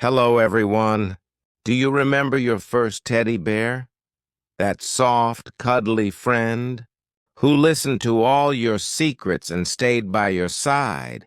Hello, everyone. Do you remember your first teddy bear? That soft, cuddly friend who listened to all your secrets and stayed by your side?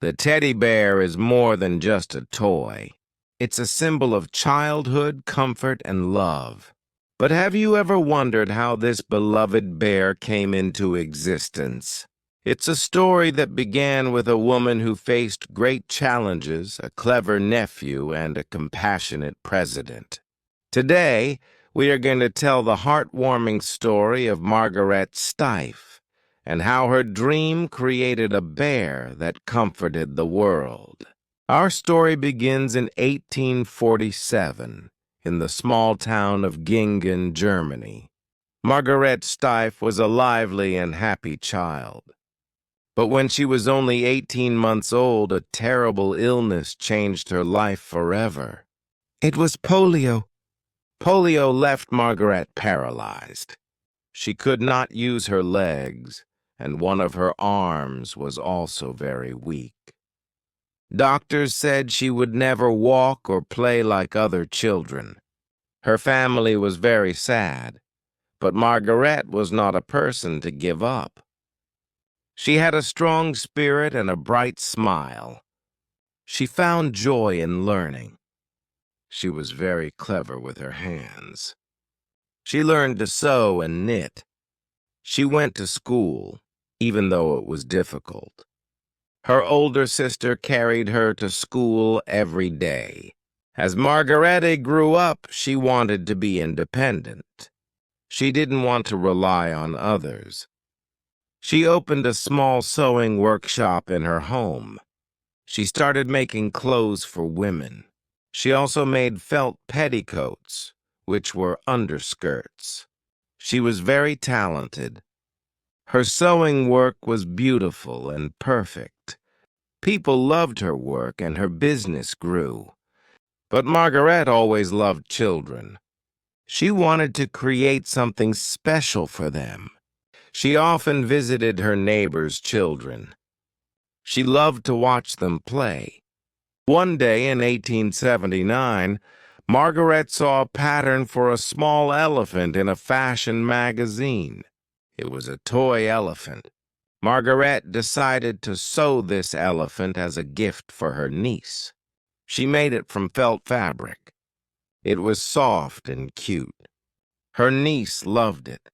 The teddy bear is more than just a toy. It's a symbol of childhood, comfort, and love. But have you ever wondered how this beloved bear came into existence? It's a story that began with a woman who faced great challenges, a clever nephew, and a compassionate president. Today, we are going to tell the heartwarming story of Margaret Steiff and how her dream created a bear that comforted the world. Our story begins in 1847 in the small town of Gingen, Germany. Margaret Steiff was a lively and happy child. But when she was only 18 months old, a terrible illness changed her life forever. It was polio. Polio left Margaret paralyzed. She could not use her legs, and one of her arms was also very weak. Doctors said she would never walk or play like other children. Her family was very sad, but Margaret was not a person to give up. She had a strong spirit and a bright smile. She found joy in learning. She was very clever with her hands. She learned to sew and knit. She went to school, even though it was difficult. Her older sister carried her to school every day. As Margarete grew up, she wanted to be independent. She didn't want to rely on others. She opened a small sewing workshop in her home. She started making clothes for women. She also made felt petticoats, which were underskirts. She was very talented. Her sewing work was beautiful and perfect. People loved her work and her business grew. But Margaret always loved children. She wanted to create something special for them. She often visited her neighbors' children. She loved to watch them play. One day in 1879, Margaret saw a pattern for a small elephant in a fashion magazine. It was a toy elephant. Margaret decided to sew this elephant as a gift for her niece. She made it from felt fabric. It was soft and cute. Her niece loved it.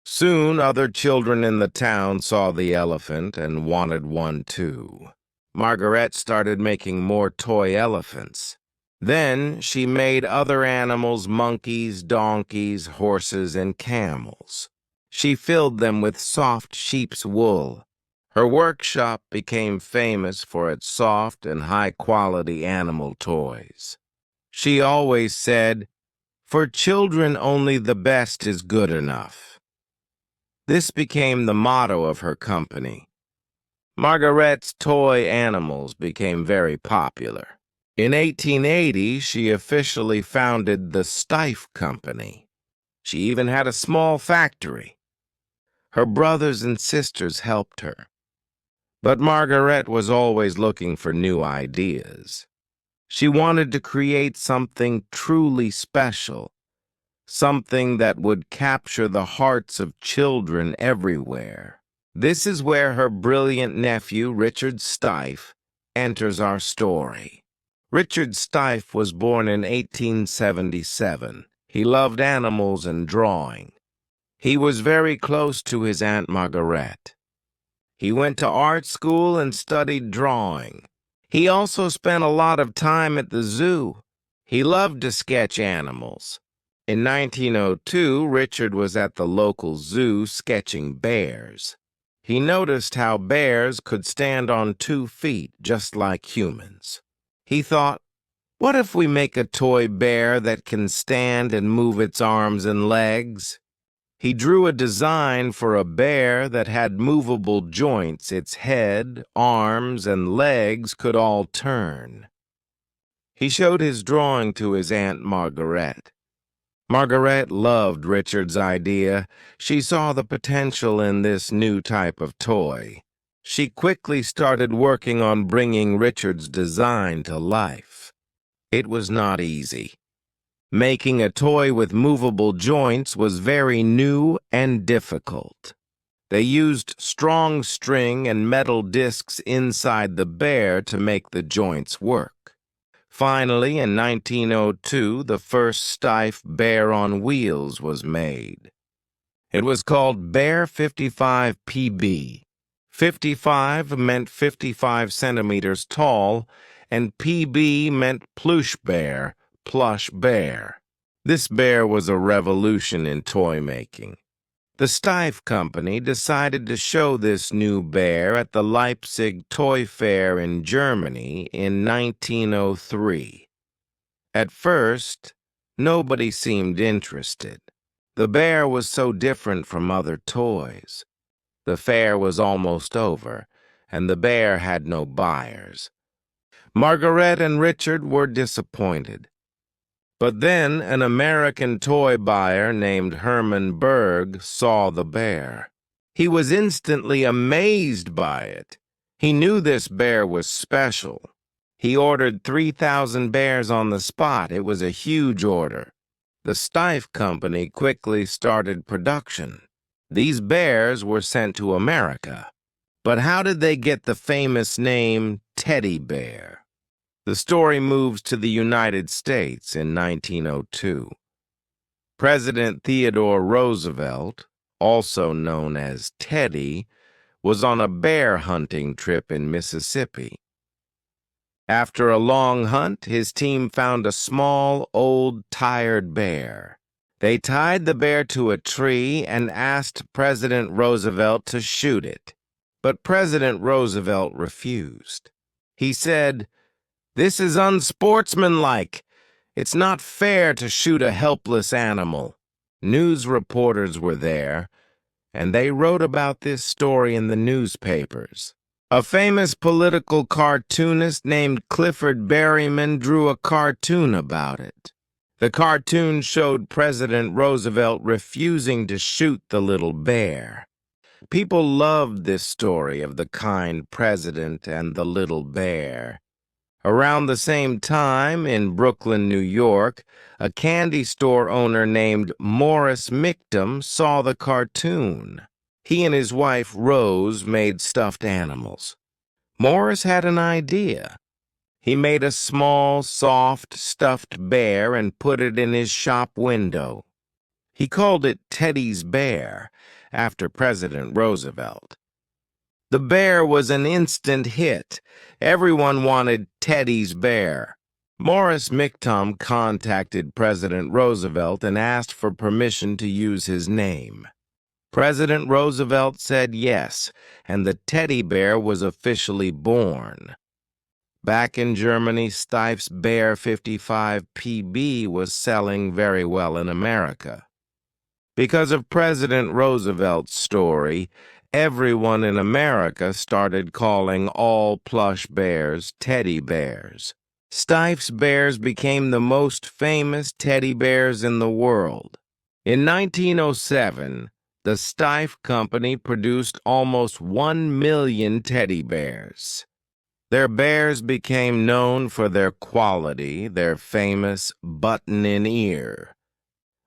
Soon, other children in the town saw the elephant and wanted one too. Margaret started making more toy elephants. Then she made other animals, monkeys, donkeys, horses, and camels. She filled them with soft sheep's wool. Her workshop became famous for its soft and high-quality animal toys. She always said, "For children, only the best is good enough." This became the motto of her company. Margaret's toy animals became very popular. In 1880, she officially founded the Steiff Company. She even had a small factory. Her brothers and sisters helped her. But Margaret was always looking for new ideas. She wanted to create something truly special, something that would capture the hearts of children everywhere. This is where her brilliant nephew, Richard Steiff, enters our story. Richard Steiff was born in 1877. He loved animals and drawing. He was very close to his Aunt Margaret. He went to art school and studied drawing. He also spent a lot of time at the zoo. He loved to sketch animals. In 1902, Richard was at the local zoo sketching bears. He noticed how bears could stand on 2 feet just like humans. He thought, what if we make a toy bear that can stand and move its arms and legs? He drew a design for a bear that had movable joints. Its head, arms, and legs could all turn. He showed his drawing to his Aunt Margaret. Margaret loved Richard's idea. She saw the potential in this new type of toy. She quickly started working on bringing Richard's design to life. It was not easy. Making a toy with movable joints was very new and difficult. They used strong string and metal discs inside the bear to make the joints work. Finally, in 1902, the first stiff bear on wheels was made. It was called Bear 55 PB. 55 meant 55 centimeters tall, and PB meant plush bear. This bear was a revolution in toy making. The Steiff Company decided to show this new bear at the Leipzig Toy Fair in Germany in 1903. At first, nobody seemed interested. The bear was so different from other toys. The fair was almost over, and the bear had no buyers. Margaret and Richard were disappointed. But then an American toy buyer named Herman Berg saw the bear. He was instantly amazed by it. He knew this bear was special. He ordered 3,000 bears on the spot. It was a huge order. The Steiff Company quickly started production. These bears were sent to America. But how did they get the famous name Teddy Bear? The story moves to the United States in 1902. President Theodore Roosevelt, also known as Teddy, was on a bear hunting trip in Mississippi. After a long hunt, his team found a small, old, tired bear. They tied the bear to a tree and asked President Roosevelt to shoot it. But President Roosevelt refused. He said, "This is unsportsmanlike. It's not fair to shoot a helpless animal." News reporters were there, and they wrote about this story in the newspapers. A famous political cartoonist named Clifford Berryman drew a cartoon about it. The cartoon showed President Roosevelt refusing to shoot the little bear. People loved this story of the kind president and the little bear. Around the same time, in Brooklyn, New York, a candy store owner named Morris Mictum saw the cartoon. He and his wife, Rose, made stuffed animals. Morris had an idea. He made a small, soft, stuffed bear and put it in his shop window. He called it Teddy's Bear, after President Roosevelt. The bear was an instant hit. Everyone wanted Teddy's Bear. Morris Mictum contacted President Roosevelt and asked for permission to use his name. President Roosevelt said yes, and the teddy bear was officially born. Back in Germany, Steiff's Bear 55 PB was selling very well in America. Because of President Roosevelt's story, everyone in America started calling all plush bears teddy bears. Steiff's bears became the most famous teddy bears in the world. In 1907, the Steiff Company produced almost 1 million teddy bears. Their bears became known for their quality, their famous button-in ear.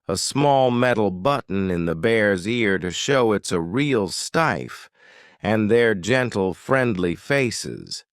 A small metal button in the bear's ear to show it's a real Steiff, and their gentle, friendly faces.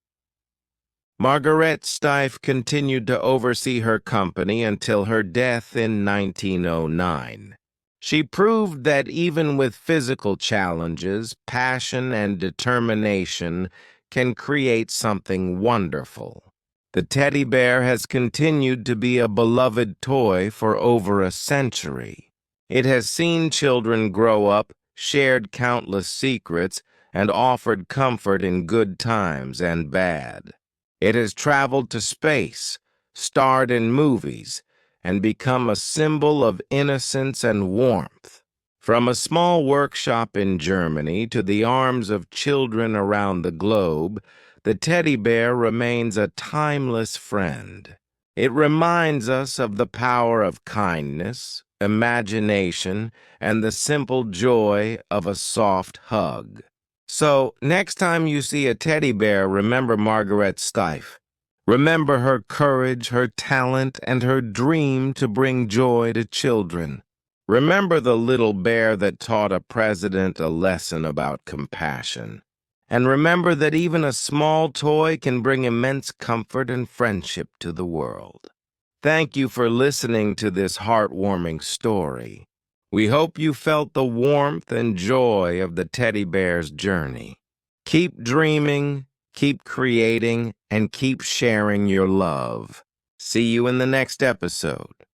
Margaret Steiff continued to oversee her company until her death in 1909. She proved that even with physical challenges, passion and determination can create something wonderful. The teddy bear has continued to be a beloved toy for over a century. It has seen children grow up, shared countless secrets, and offered comfort in good times and bad. It has traveled to space, starred in movies, and become a symbol of innocence and warmth. From a small workshop in Germany to the arms of children around the globe, the teddy bear remains a timeless friend. It reminds us of the power of kindness, imagination, and the simple joy of a soft hug. So, next time you see a teddy bear, remember Margaret Steiff. Remember her courage, her talent, and her dream to bring joy to children. Remember the little bear that taught a president a lesson about compassion. And remember that even a small toy can bring immense comfort and friendship to the world. Thank you for listening to this heartwarming story. We hope you felt the warmth and joy of the teddy bear's journey. Keep dreaming, keep creating, and keep sharing your love. See you in the next episode.